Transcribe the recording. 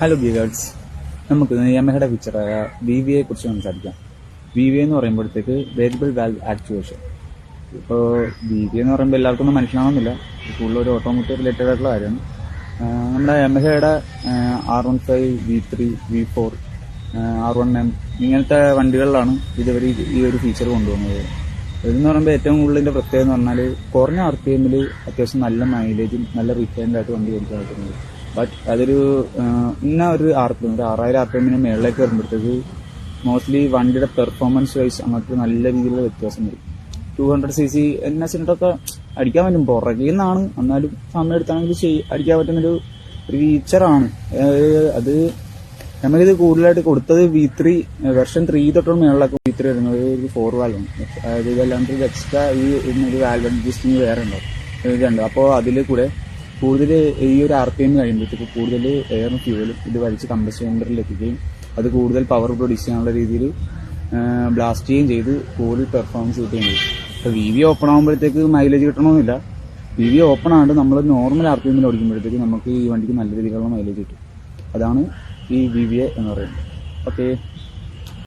Hello ഗീഗേഴ്സ്, നമുക്ക് യമഹയുടെ ഫീച്ചറായ VVA കുറിച്ച് സംസാരിക്കാം. VVA എന്ന് പറയുമ്പോഴത്തേക്ക് വേരിയബിൾ വാൽവ് ആക്ച്വേഷൻ. ഇപ്പോൾ VVA എന്ന് പറയുമ്പോൾ എല്ലാവർക്കും ഒന്നും മനസ്സിലാവുന്നില്ല, കൂടുതൽ ഒരു ഓട്ടോമോട്ടീവ് റിലേറ്റഡ് ആയിട്ടുള്ള കാര്യമാണ്. നമ്മുടെ യമഹയുടെ R15, V3, V4, R1M ഇങ്ങനത്തെ വണ്ടികളിലാണ് ഇതുവരെ ഈ ഒരു ഫീച്ചർ കൊണ്ടുവന്നത്. ഇതെന്ന് പറയുമ്പോൾ ഏറ്റവും കൂടുതൽ ഇതിൻ്റെ പ്രത്യേകത എന്ന് പറഞ്ഞാൽ കുറഞ്ഞ RPM-ൽ അത്യാവശ്യം നല്ല മൈലേജും നല്ല റിഫൈൻഡ് ആയിട്ട് വണ്ടി ഓടിക്കാൻ പറ്റുന്നത്. ബട്ട് അതൊരു ഒരു RPM, ഒരു 6000 RPM-ന് മേളിലേക്ക് വരുമ്പോഴത്തേക്ക് മോസ്റ്റ്ലി വണ്ടിയുടെ പെർഫോമൻസ് വൈസ് അങ്ങോട്ട് നല്ല രീതിയിലുള്ള വ്യത്യാസം വരും. 200cc NS-നൊക്കെ അടിക്കാൻ പറ്റും, പുറകിൽ നിന്നാണ്, എന്നാലും സമയം എടുത്താണെങ്കിൽ അടിക്കാൻ പറ്റുന്നൊരു ഫീച്ചറാണ് അത്. നമുക്കിത് കൂടുതലായിട്ട് കൊടുത്തത് V3 വെർഷൻ 3 തൊട്ടുള്ള മേളിലൊക്കെ V3 വരുന്നത് ഒരു 4 വാൽവാണ്. അതായത് ഇതല്ലാണ്ട് എക്സ്ട്രാ ഒരു വാൽവ് അഡ്ജസ്റ്റിങ് വേറെ ഇതുണ്ട്. അപ്പോൾ അതിൽ കൂടെ കൂടുതൽ ഈ ഒരു RPM കഴിയുമ്പോഴത്തേക്ക് കൂടുതൽ എയറും ഫ്യൂവലും ഇത് വലിച്ച് കമ്പഷൻ ചേമ്പറിൽ എത്തിക്കുകയും അത് കൂടുതൽ പവർ പ്രൊഡ്യൂസ് ചെയ്യാനുള്ള രീതിയിൽ ബ്ലാസ്റ്റ് ചെയ്യുകയും ചെയ്ത് കൂടുതൽ പെർഫോമൻസ് കിട്ടുകയും ചെയ്യും. ഇപ്പോൾ VVA ഓപ്പൺ ആകുമ്പോഴത്തേക്ക് മൈലേജ് കിട്ടണമെന്നില്ല. VVA ഓപ്പൺ ആണ്ട് നമ്മൾ നോർമൽ RPM-ൽ ഓടിക്കുമ്പോഴത്തേക്ക് നമുക്ക് ഈ വണ്ടിക്ക് നല്ല രീതിയിലുള്ള മൈലേജ് കിട്ടും. അതാണ് ഈ VVA എന്ന് പറയുന്നത്. ഓക്കെ.